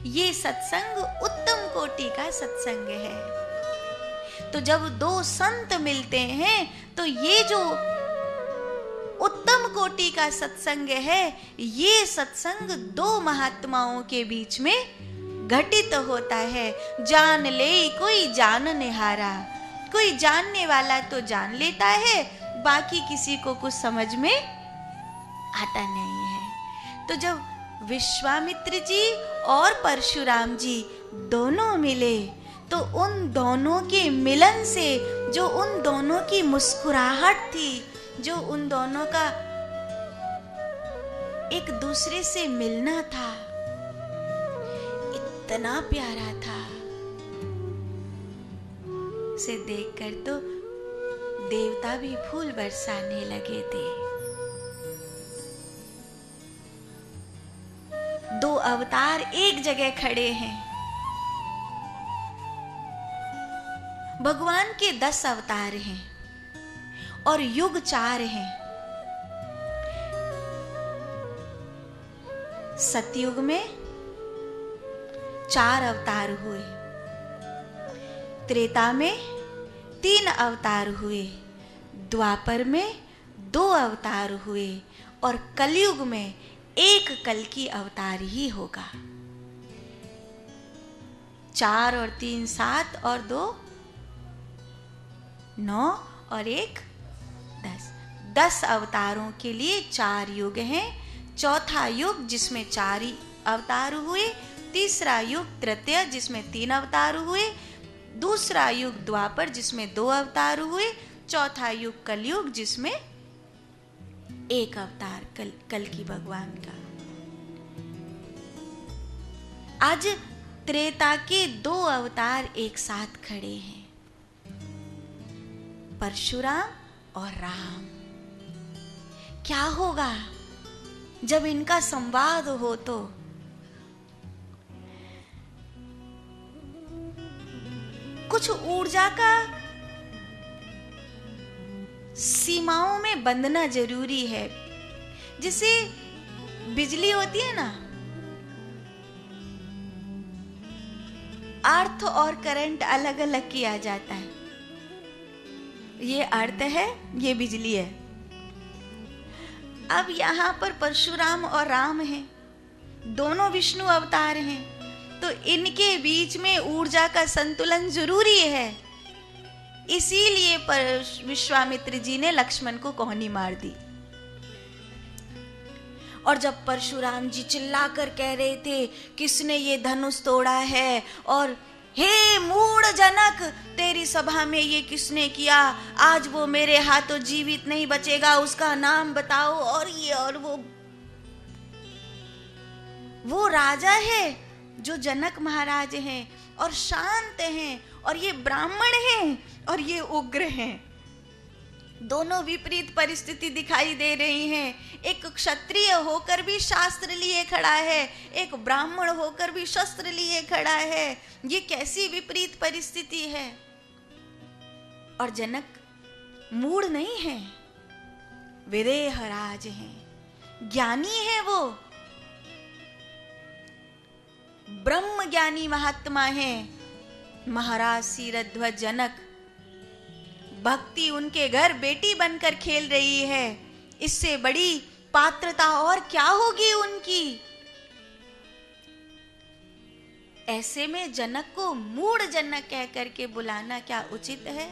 ये सत्संग उत्तम कोटि का सत्संग है। तो जब दो संत मिलते हैं तो ये जो उत्तम कोटि का सत्संग है, ये सत्संग दो महात्माओं के बीच में घटित होता है। जान ले कोई जान निहारा, कोई जानने वाला तो जान लेता है, बाकी किसी को कुछ समझ में आता नहीं है। तो जब विश्वामित्र जी और परशुराम जी दोनों मिले, तो उन दोनों के मिलन से जो उन दोनों की मुस्कुराहट थी, जो उन दोनों का एक दूसरे से मिलना था, इतना प्यारा था। उसे देखकर तो देवता भी फूल बरसाने लगे थे। दो अवतार एक जगह खड़े हैं। भगवान के 10 अवतार हैं और युग 4 हैं। सतयुग में 4 अवतार हुए, त्रेता में 3 अवतार हुए, द्वापर में 2 अवतार हुए और कलयुग में 1 कल्कि अवतार ही होगा। 4 और 3 7 और 2 9 और 1 10। 10 अवतारों के लिए 4 युग हैं। चौथा युग जिसमें 4 अवतार हुए, तीसरा युग तृतीय जिसमें 3 अवतार हुए, दूसरा युग द्वापर जिसमें 2 अवतार हुए, चौथा युग कलयुग जिसमें 1 अवतार कल्कि भगवान का। आज त्रेता के 2 अवतार एक साथ खड़े हैं, परशुराम और राम। क्या होगा जब इनका संवाद हो? तो कुछ ऊर्जा का सीमाओं में बंधना जरूरी है। जिसे बिजली होती है ना, अर्थ और करंट अलग अलग किया जाता है। ये अर्थ है, ये बिजली है। अब यहां पर परशुराम और राम हैं, दोनों विष्णु अवतार हैं, तो इनके बीच में ऊर्जा का संतुलन जरूरी है। इसीलिए विश्वामित्र जी ने लक्ष्मण को कोहनी मार दी। और जब परशुराम जी चिल्लाकर कह रहे थे किसने ये धनुष तोड़ा है, और हे मूढ़ जनक, तेरी सभा में ये किसने किया, आज वो मेरे हाथों जीवित नहीं बचेगा, उसका नाम बताओ। और ये और वो राजा है जो जनक महाराज हैं और शांत हैं, और ये ब्राह्मण हैं और ये उग्र हैं। दोनों विपरीत परिस्थिति दिखाई दे रही हैं। एक क्षत्रिय होकर भी शास्त्र लिए खड़ा है, एक ब्राह्मण होकर भी शस्त्र लिए खड़ा है। ये कैसी विपरीत परिस्थिति है। और जनक मूढ़ नहीं है, विदेहराज हैं, ज्ञानी है, वो ब्रह्म ज्ञानी महात्मा है। महाराज शिरध्वज जनक, भक्ति उनके घर बेटी बनकर खेल रही है। इससे बड़ी पात्रता और क्या होगी उनकी। ऐसे में जनक को मूढ़ जनक कह करके बुलाना क्या उचित है?